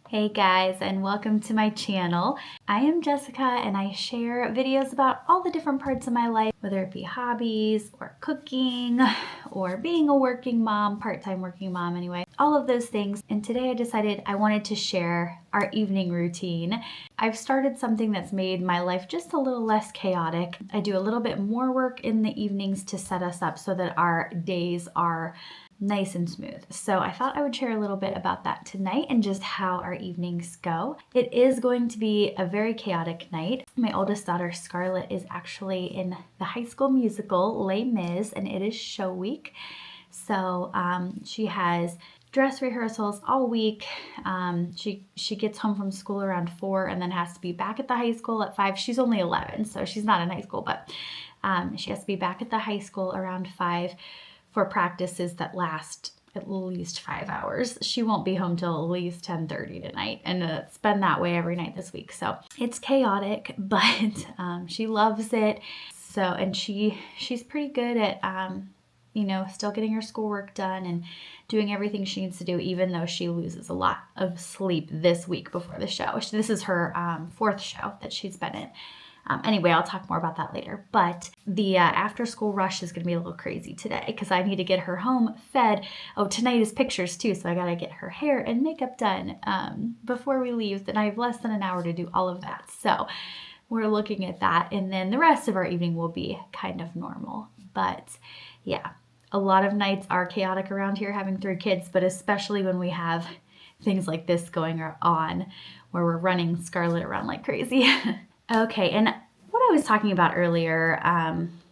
Hey guys, and welcome to my channel. I am Jessica and I share videos about all the different parts of my life, whether it be hobbies or cooking or being a working mom, part-time working mom anyway, all of those things. And today I decided I wanted to share our evening routine. I've started something that's made my life just a little less chaotic. I do a little bit more work in the evenings to set us up so that our days are nice and smooth. So I thought I would share a little bit about that tonight and just how our evenings go. It is going to be a very chaotic night. My oldest daughter, Scarlett, is actually in the High School Musical, Les Mis, and it is show week. So she has dress rehearsals all week. She gets home from school around 4 and then has to be back at the high school at 5. She's only 11, so she's not in high school, but she has to be back at the high school around 5 for practices that last at least 5 hours. She won't be home till at least 10:30 tonight, and it's been that way every night this week. So it's chaotic, but she loves it. So, and she's pretty good at still getting her schoolwork done and doing everything she needs to do, even though she loses a lot of sleep this week before the show. This is her 4th show that she's been in. Anyway, I'll talk more about that later. But the after school rush is going to be a little crazy today because I need to get her home fed. Oh, tonight is pictures too, so I got to get her hair and makeup done before we leave. Then I have less than an hour to do all of that. So we're looking at that. And then the rest of our evening will be kind of normal. But yeah, a lot of nights are chaotic around here having 3 kids, but especially when we have things like this going on where we're running Scarlett around like crazy. Okay, and what I was talking about earlier,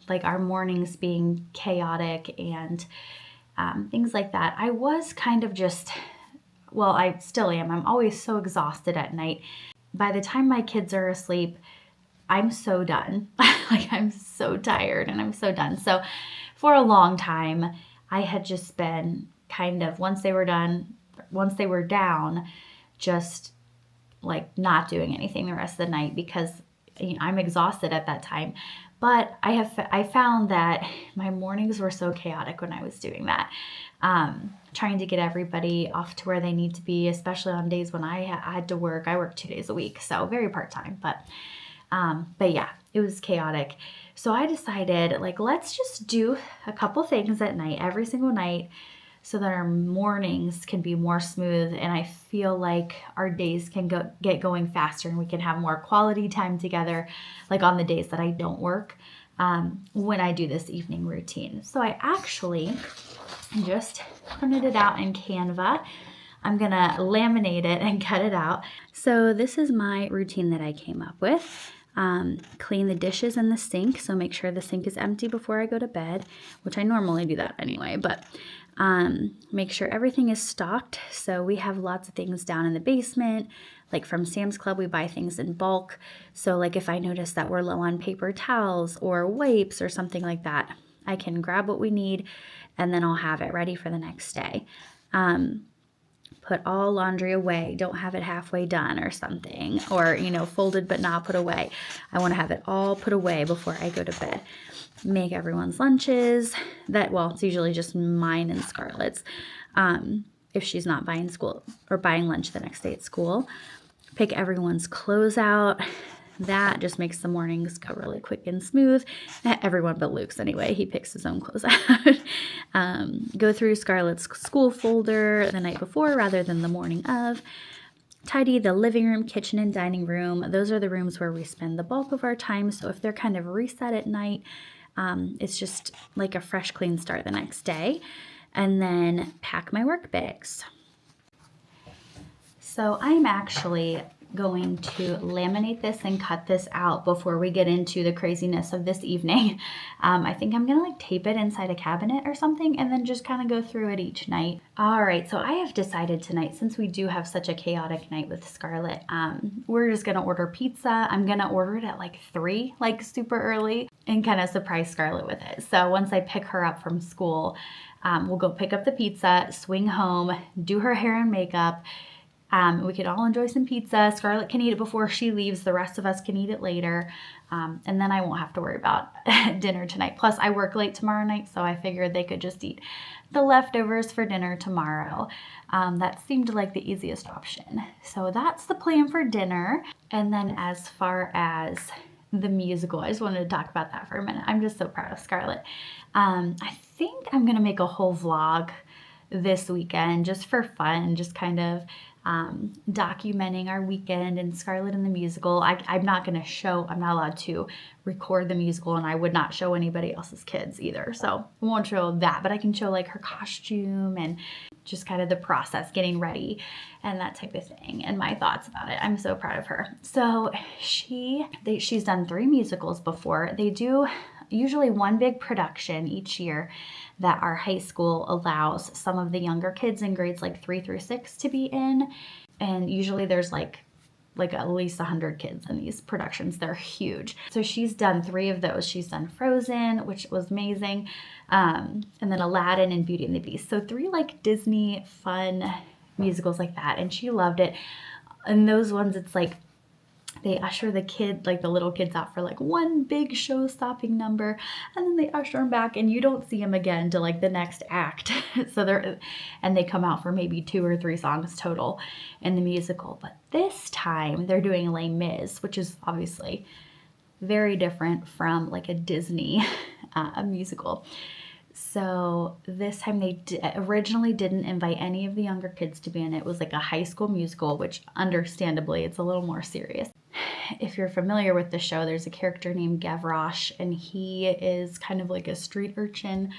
like our mornings being chaotic and things like that, I was kind of I still am. I'm always so exhausted at night. By the time my kids are asleep, I'm so done. I'm so tired and I'm so done. So for a long time, I had just been kind of, once they were down, just like not doing anything the rest of the night because I'm exhausted at that time. But I found that my mornings were so chaotic when I was doing that, trying to get everybody off to where they need to be, especially on days when I had to work. I work 2 days a week, so very part-time, but yeah, it was chaotic. So I decided, let's just do a couple things at night, every single night, so that our mornings can be more smooth and I feel like our days can get going faster and we can have more quality time together, like on the days that I don't work, when I do this evening routine. So I actually just printed it out in Canva. I'm gonna laminate it and cut it out. So this is my routine that I came up with. Clean the dishes in the sink, so make sure the sink is empty before I go to bed, which I normally do that anyway, but make sure everything is stocked. So we have lots of things down in the basement, like from Sam's Club, we buy things in bulk. So like if I notice that we're low on paper towels or wipes or something like that, I can grab what we need and then I'll have it ready for the next day. Put all laundry away. Don't have it halfway done or something, or, folded but not put away. I want to have it all put away before I go to bed. Make everyone's lunches. It's usually just mine and Scarlett's, if she's not buying lunch the next day at school. Pick everyone's clothes out. That just makes the mornings go really quick and smooth. Everyone but Luke's anyway. He picks his own clothes out. Go through Scarlett's school folder the night before rather than the morning of. Tidy the living room, kitchen, and dining room. Those are the rooms where we spend the bulk of our time. So if they're kind of reset at night, it's just like a fresh, clean start the next day. And then pack my work bags. So I'm actually going to laminate this and cut this out before we get into the craziness of this evening. I think I'm gonna tape it inside a cabinet or something and then just kind of go through it each night. All right, so I have decided tonight, since we do have such a chaotic night with Scarlett, we're just gonna order pizza. I'm gonna order it at 3, super early, and kind of surprise Scarlett with it. So once I pick her up from school, we'll go pick up the pizza, swing home, do her hair and makeup, We could all enjoy some pizza. Scarlett can eat it before she leaves. The rest of us can eat it later. And then I won't have to worry about dinner tonight. Plus, I work late tomorrow night, so I figured they could just eat the leftovers for dinner tomorrow. That seemed like the easiest option. So that's the plan for dinner. And then as far as the musical, I just wanted to talk about that for a minute. I'm just so proud of Scarlett. I think I'm going to make a whole vlog this weekend just for fun, just kind of documenting our weekend and Scarlett in the musical. I'm not allowed to record the musical, and I would not show anybody else's kids either. So I won't show that, but I can show like her costume and just kind of the process, getting ready and that type of thing, and my thoughts about it. I'm so proud of her. So she's done 3 musicals before. They do usually one big production each year that our high school allows some of the younger kids in grades like 3 through 6 to be in. And usually there's like at least 100 kids in these productions. They're huge. So she's done 3 of those. She's done Frozen, which was amazing. And then Aladdin and Beauty and the Beast. So 3 like Disney fun musicals like that. And she loved it. And those ones, it's like they usher the little kids out for like one big show-stopping number, and then they usher them back, and you don't see them again till like the next act. And they come out for maybe 2 or 3 songs total in the musical. But this time they're doing Les Mis, which is obviously very different from like a Disney musical. So this time they originally didn't invite any of the younger kids to be in it. It was like a high school musical, which understandably it's a little more serious. If you're familiar with the show, there's a character named Gavroche, and he is kind of like a street urchin,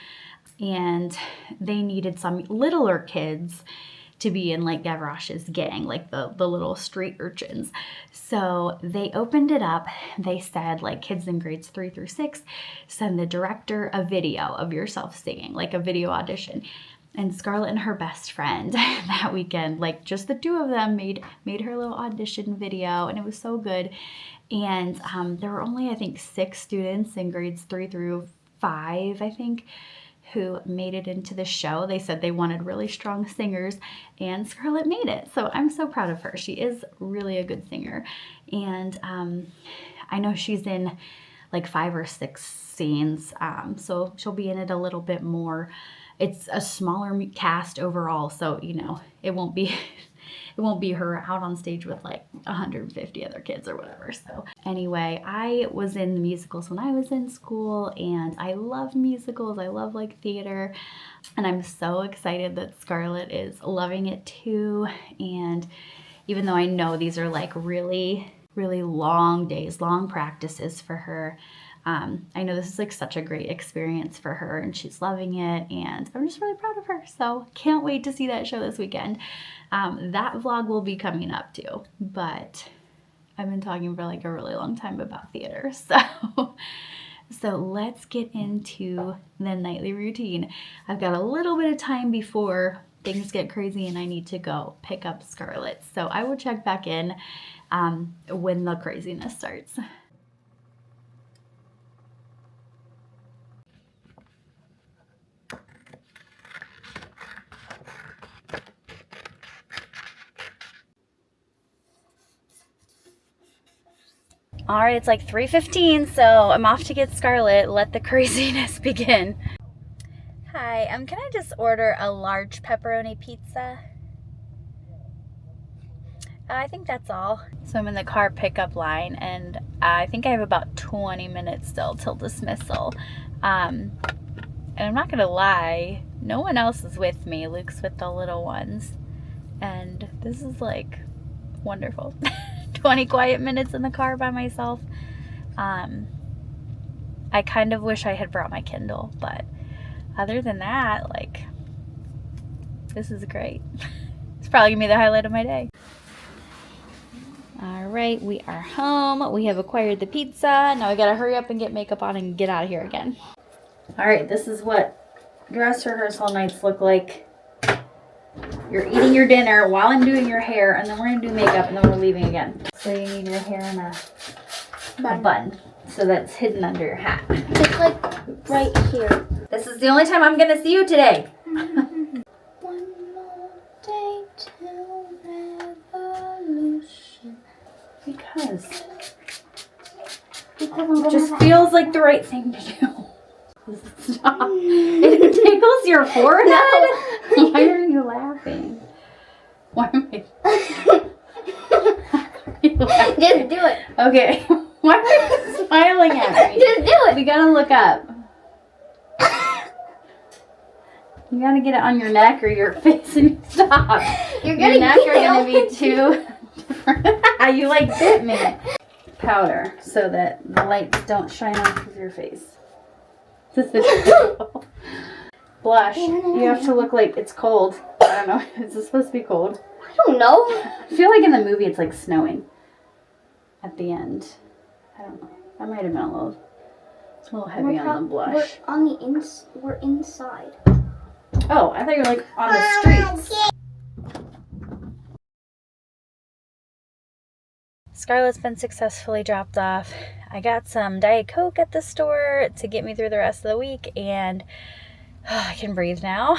and they needed some littler kids to be in like Gavroche's gang, like the little street urchins. So they opened it up. They said like kids in grades 3 through 6, send the director a video of yourself singing, like a video audition. And Scarlett and her best friend that weekend, like just the 2 of them made her little audition video, and it was so good. And there were only, I think, 6 students in grades 3 through 5, I think, who made it into the show. They said they wanted really strong singers, and Scarlett made it. So I'm so proud of her. She is really a good singer. And I know she's in like 5 or 6 scenes, so she'll be in it a little bit more. It's a smaller cast overall, so you know it won't be her out on stage with like 150 other kids or whatever. So anyway, I was in the musicals when I was in school, and I love musicals. I love like theater, and I'm so excited that Scarlett is loving it too. And even though I know these are like really, really long days, long practices for her, I know this is like such a great experience for her, and she's loving it, and I'm just really proud of her. So can't wait to see that show this weekend. That vlog will be coming up too, but I've been talking for like a really long time about theater. So let's get into the nightly routine. I've got a little bit of time before things get crazy and I need to go pick up Scarlett. So I will check back in when the craziness starts. All right, it's like 3:15, so I'm off to get Scarlett. Let the craziness begin. Hi, can I just order a large pepperoni pizza? I think that's all. So I'm in the car pickup line, and I think I have about 20 minutes still till dismissal. And I'm not gonna lie, no one else is with me. Luke's with the little ones, and this is like wonderful. 20 quiet minutes in the car by myself. I kind of wish I had brought my Kindle, but other than that, like, this is great. It's probably gonna be the highlight of my day. All right, we are home. We have acquired the pizza. Now we gotta hurry up and get makeup on and get out of here again. All right, this is what dress rehearsal nights look like. You're eating your dinner while I'm doing your hair, and then we're gonna do makeup, and then we're leaving again. So you need your hair in a bun, so that's hidden under your hat. It's like right here. This is the only time I'm gonna see you today. One more day till Because it just feels like the right thing to do. Stop. It tickles your forehead? No. Why are you laughing? Why am I... Just do it. Okay. Why are you smiling at me? Just do it. We gotta look up. You gotta get it on your neck or your face and stop. Your neck are gonna be too different. You like bit me. Powder so that the lights don't shine off of your face. This is blush. You have to look like it's cold. I don't know. Is this supposed to be cold? I don't know. I feel like in the movie it's like snowing at the end. I don't know. That might have been a little heavy on the blush. We're on the we're inside. Oh, I thought you were like on the streets. Scarlett's been successfully dropped off. I got some Diet Coke at the store to get me through the rest of the week, and I can breathe now.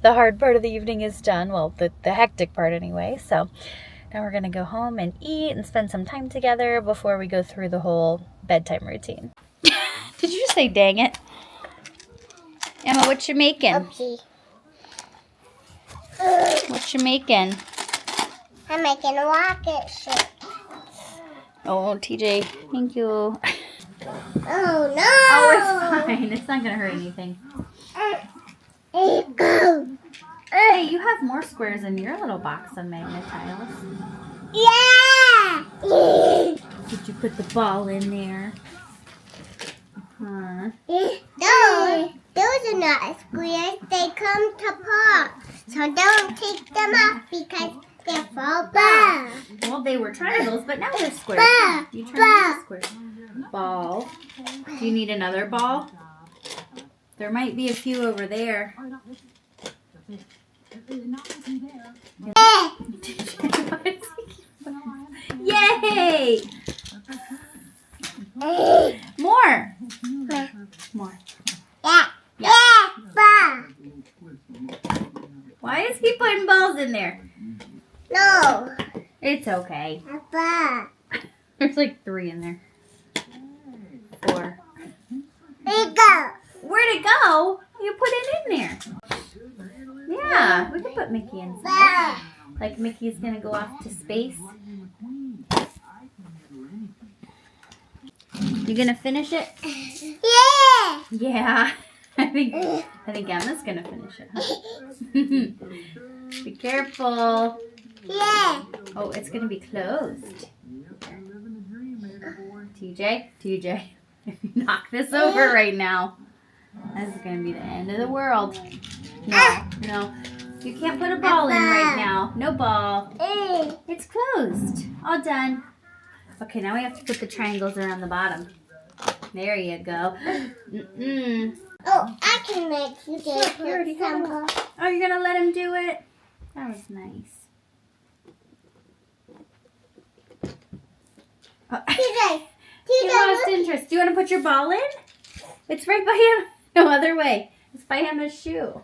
The hard part of the evening is done. Well, the hectic part anyway. So now we're going to go home and eat and spend some time together before we go through the whole bedtime routine. Did you just say dang it? Emma, what you making? Oopsie. What you making? I'm making a rocket ship. Oh, TJ, thank you. Oh no! Oh, it's fine. It's not going to hurt anything. Hey, you have more squares in your little box of magnet tiles. Yeah! Did you put the ball in there? Huh? Those are not squares. They come to pop. So don't take them off because they're fall back. Well, they were triangles, but now they're squares. Ball. You trying to square. Ball. Do you need another ball? There might be a few over there. Yay! More. More. Yeah. Yeah. Ball. Why is he putting balls in there? No. It's okay. A ball. There's like 3 in there. 4. There you go. Where'd it go? You put it in there. Yeah, we can put Mickey inside. Ball. Like Mickey's gonna go off to space. You gonna finish it? Yeah. Yeah. I think Emma's gonna finish it. Huh? Be careful. Yeah. Oh, it's gonna be closed. TJ, if you knock this over right now, this is gonna be the end of the world. No. You can't put a ball in right now. No ball. It's closed. All done. Okay, now we have to put the triangles around the bottom. There you go. Oh, I can make you get You already got some. Oh, you're gonna let him do it? That was nice. Oh. He lost interest. Do you want to put your ball in? It's right by him. No other way. It's by Emma's shoe.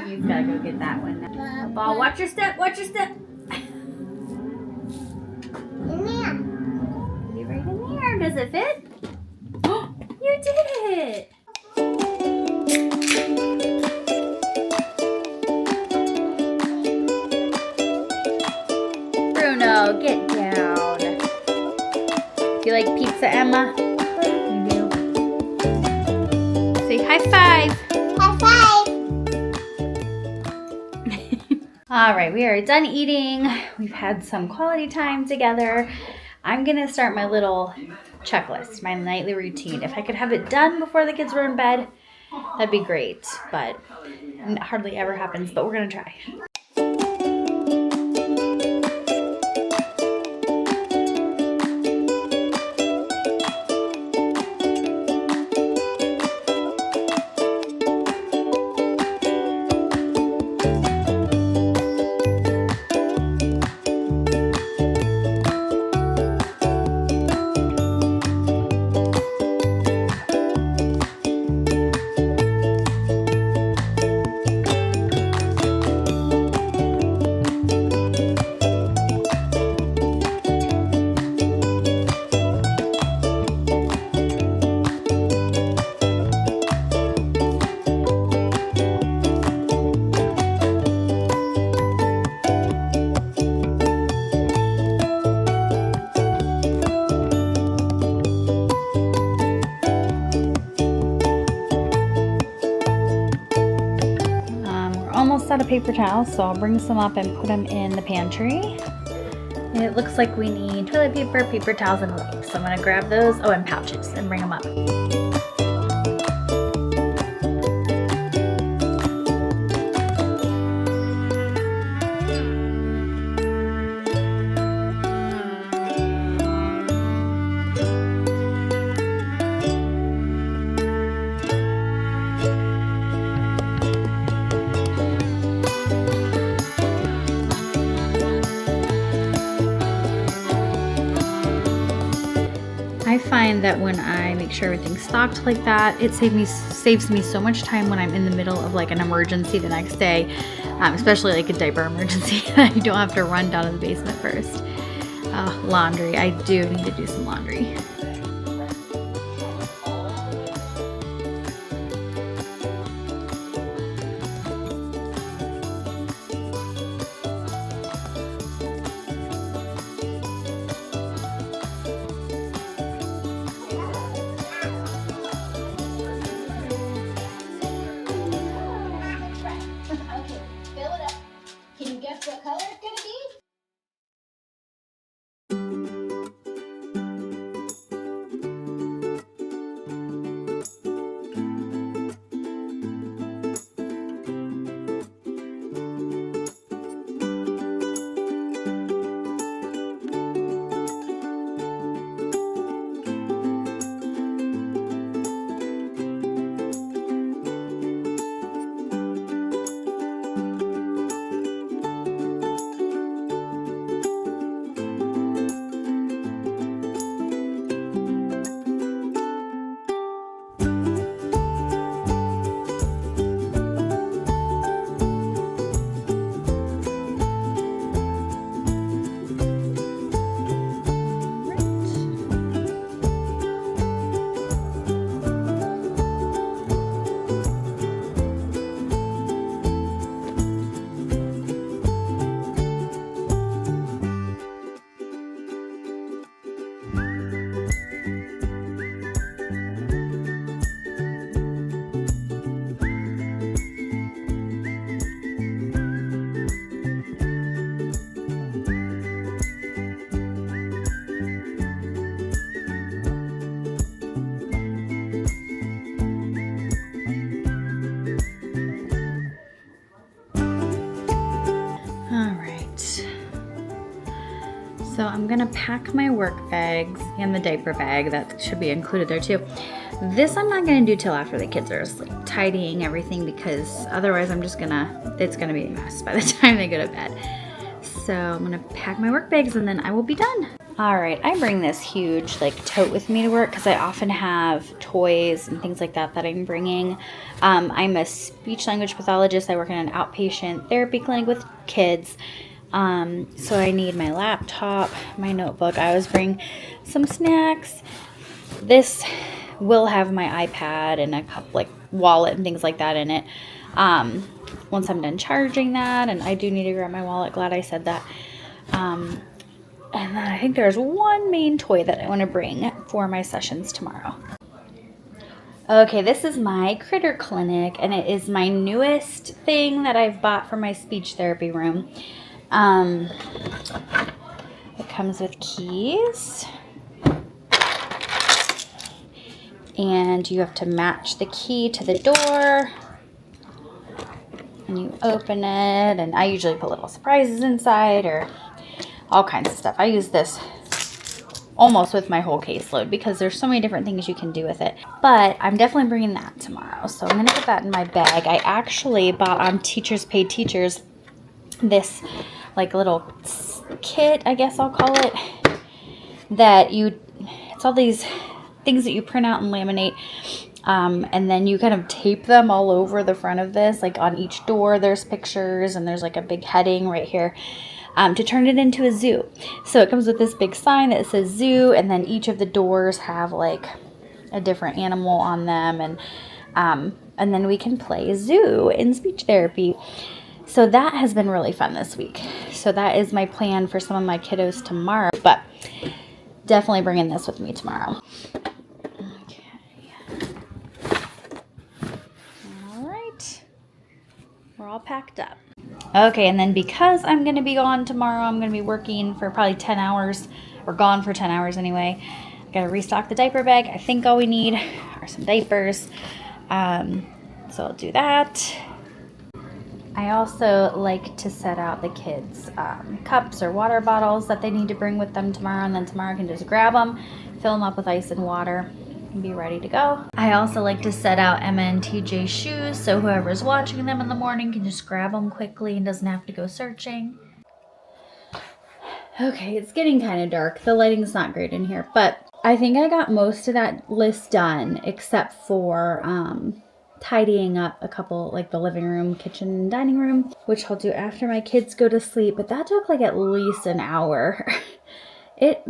You've got to go get that one now. The ball. Watch your step. Watch your step. In there. Put it right in there. Does it fit? You did it. Bruno, get down. Do you like pizza, Emma? You do. Say high five. High five. All right, we are done eating. We've had some quality time together. I'm gonna start my little checklist, my nightly routine. If I could have it done before the kids were in bed, that'd be great, but it hardly ever happens, but we're gonna try. out of paper towels, so I'll bring some up and put them in the pantry. It looks like we need toilet paper, paper towels, and wipes. So I'm gonna grab those, oh, and pouches, and bring them up. I find that when I make sure everything's stocked like that, it saves me so much time when I'm in the middle of like an emergency the next day, especially like a diaper emergency. I don't have to run down to the basement first. Laundry, I do need to do some laundry. What color it's gonna be? So I'm gonna pack my work bags and the diaper bag, that should be included there too. This I'm not gonna do till after the kids are asleep, tidying everything, because otherwise it's gonna be a mess by the time they go to bed. So I'm gonna pack my work bags and then I will be done. All right, I bring this huge like tote with me to work because I often have toys and things like that I'm bringing. I'm a speech language pathologist. I work in an outpatient therapy clinic with kids. So I need my laptop, my notebook. I always bring some snacks. This will have my iPad and a cup, like wallet and things like that in it. Once I'm done charging that, and I do need to grab my wallet. Glad I said that. And then I think there's one main toy that I want to bring for my sessions tomorrow. Okay, this is my critter clinic, and it is my newest thing that I've bought for my speech therapy room. It comes with keys, and you have to match the key to the door, and you open it, and I usually put little surprises inside or all kinds of stuff. I use this almost with my whole caseload because there's so many different things you can do with it. But I'm definitely bringing that tomorrow, so I'm gonna put that in my bag. I actually bought on Teachers Pay Teachers this like little kit, I guess I'll call it, it's all these things that you print out and laminate, and then you kind of tape them all over the front of this, like on each door there's pictures, and there's like a big heading right here, to turn it into a zoo. So it comes with this big sign that says zoo, and then each of the doors have like a different animal on them, and then we can play zoo in speech therapy. So that has been really fun this week. So that is my plan for some of my kiddos tomorrow, but definitely bringing this with me tomorrow. Okay. All right. We're all packed up. Okay, and then because I'm going to be gone tomorrow, I'm going to be working for probably 10 hours, or gone for 10 hours anyway. Got to restock the diaper bag. I think all we need are some diapers. So I'll do that. I also like to set out the kids' cups or water bottles that they need to bring with them tomorrow, and then tomorrow I can just grab them, fill them up with ice and water, and be ready to go. I also like to set out Emma and TJ's shoes, so whoever's watching them in the morning can just grab them quickly and doesn't have to go searching. Okay, it's getting kind of dark. The lighting's not great in here, but I think I got most of that list done except for tidying up a couple, like the living room, kitchen, and dining room, which I'll do after my kids go to sleep, but that took like at least an hour.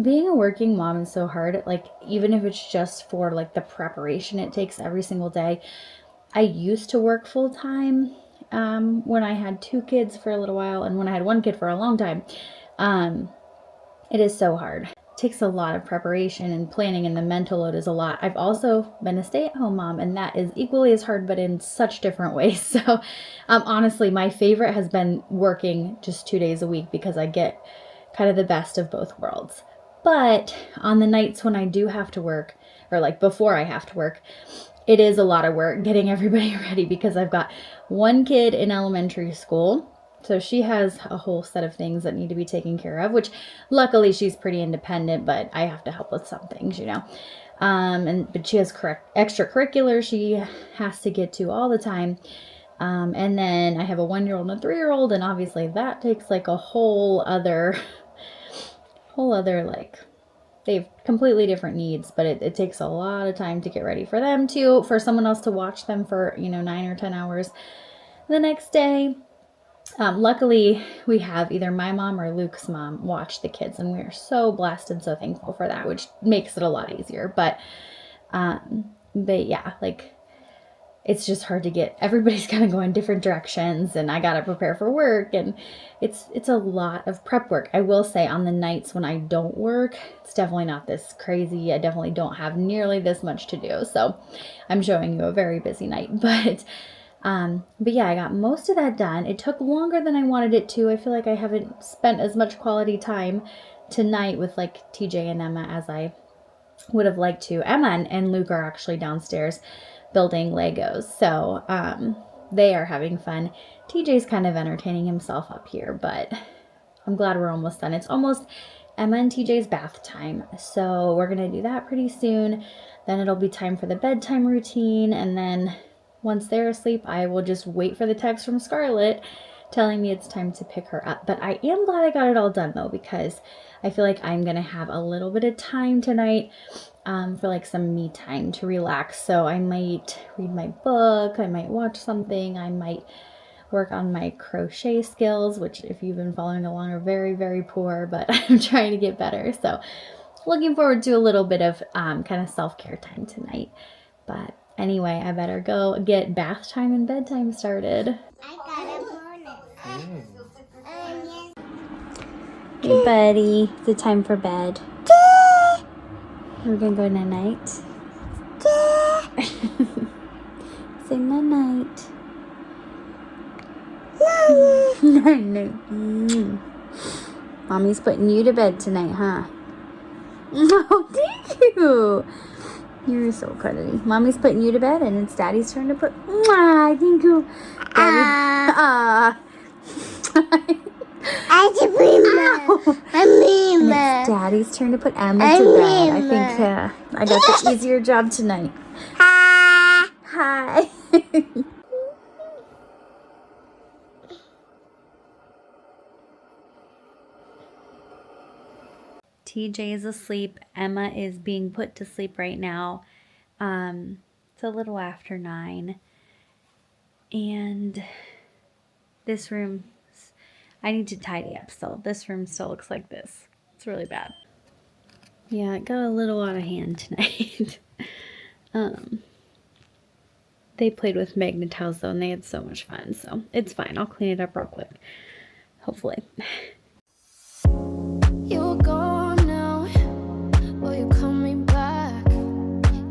Being a working mom is so hard. Like, even if it's just for like the preparation it takes every single day. I used to work full time when I had 2 kids for a little while, and when I had 1 kid for a long time. It is so hard. It takes a lot of preparation and planning, and the mental load is a lot. I've also been a stay-at-home mom, and that is equally as hard, but in such different ways. So honestly, my favorite has been working just 2 days a week because I get kind of the best of both worlds. But on the nights when I do have to work, or like before I have to work, it is a lot of work getting everybody ready because I've got 1 kid in elementary school. So she has a whole set of things that need to be taken care of, which luckily she's pretty independent, but I have to help with some things, you know. But she has extracurricular she has to get to all the time. And then I have a 1-year-old and a 3-year-old, and obviously that takes like a whole other like, they have completely different needs, but it takes a lot of time to get ready for them too, for someone else to watch them for, 9 or 10 hours the next day. Luckily, we have either my mom or Luke's mom watch the kids, and we're so blessed and so thankful for that, which makes it a lot easier. But yeah, like, it's just hard to get, everybody's kind of going different directions, and I got to prepare for work, and it's a lot of prep work. I will say on the nights when I don't work, it's definitely not this crazy. I definitely don't have nearly this much to do. So I'm showing you a very busy night, but yeah, I got most of that done. It took longer than I wanted it to. I feel like I haven't spent as much quality time tonight with like TJ and Emma as I would have liked to. Emma and Luke are actually downstairs building Legos, so they are having fun. TJ's kind of entertaining himself up here, but I'm glad we're almost done. It's almost Emma and TJ's bath time, so we're gonna do that pretty soon. Then it'll be time for the bedtime routine, and then once they're asleep, I will just wait for the text from Scarlett telling me it's time to pick her up. But I am glad I got it all done though, because I feel like I'm gonna have a little bit of time tonight for like some me time to relax. So I might read my book, I might watch something, I might work on my crochet skills, which if you've been following along are very, very poor, but I'm trying to get better. So looking forward to a little bit of kind of self-care time tonight. But anyway, I better go get bath time and bedtime started. I got a bonus. Hey buddy, is it time for bed? We're gonna go night-night. Say night-night. Night-night. Mommy's putting you to bed tonight, huh? No, thank you. You're so cuddly. Mommy's putting you to bed, and it's Daddy's turn to put. Mwah, thank you. Daddy. And it's Daddy's turn to put Emma to bed. I think I got the easier job tonight. Hi. TJ is asleep. Emma is being put to sleep right now. It's a little after 9. And this room, I need to tidy up still. This room still looks like this. It's really bad. Yeah, it got a little out of hand tonight. They played with Magnet-Tiles though, and they had so much fun. So it's fine. I'll clean it up real quick. Hopefully. You're gone now. Will you coming back?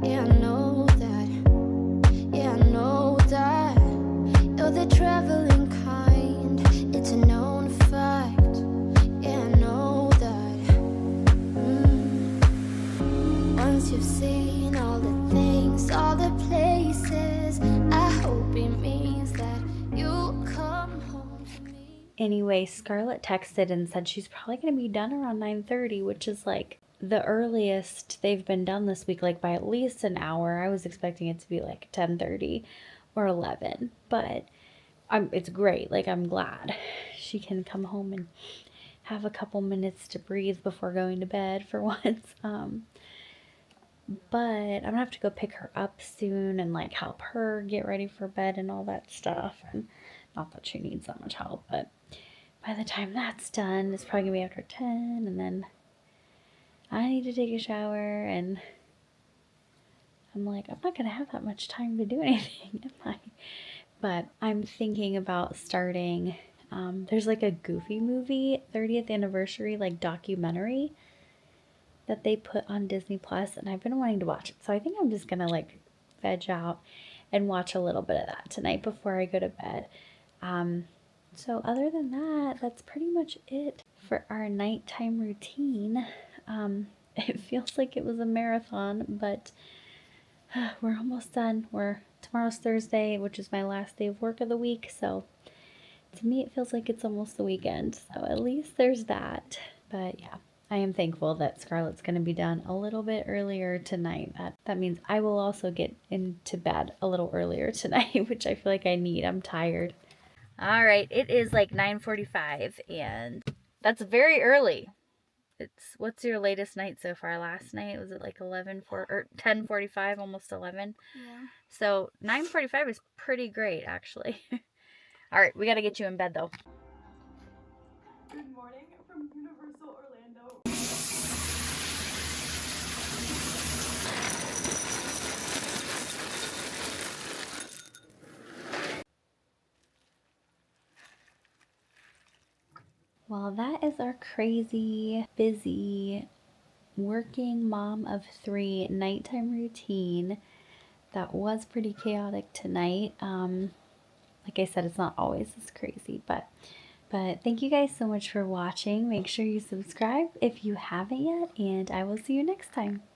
Yeah, I know that. Yeah, I know that. You're the traveling kind. Anyway, Scarlett texted and said she's probably going to be done around 9:30, which is like the earliest they've been done this week, like by at least an hour. I was expecting it to be like 10:30 or 11, but it's great. Like, I'm glad she can come home and have a couple minutes to breathe before going to bed for once. But I'm gonna have to go pick her up soon and like help her get ready for bed and all that stuff. And not that she needs that much help, but by the time that's done, it's probably gonna be after 10, and then I need to take a shower, and I'm like, I'm not gonna have that much time to do anything, am I? But I'm thinking about starting, there's like a Goofy movie 30th anniversary like documentary that they put on Disney Plus, and I've been wanting to watch it. So I think I'm just gonna like veg out and watch a little bit of that tonight before I go to bed. So other than that, that's pretty much it for our nighttime routine. It feels like it was a marathon, but we're almost done. Tomorrow's Thursday, which is my last day of work of the week, so to me it feels like it's almost the weekend. So at least there's that. But yeah, I am thankful that Scarlett's going to be done a little bit earlier tonight. That means I will also get into bed a little earlier tonight, which I feel like I need. I'm tired. All right, it is like 9:45, and that's very early. What's your latest night so far? Last night, was it like 10:45, almost 11? Yeah. So 9:45 is pretty great, actually. All right, we got to get you in bed, though. Good morning from Universal Orlando. Well, that is our crazy, busy, working mom of 3 nighttime routine. That was pretty chaotic tonight. Like I said, it's not always this crazy, but thank you guys so much for watching. Make sure you subscribe if you haven't yet, and I will see you next time.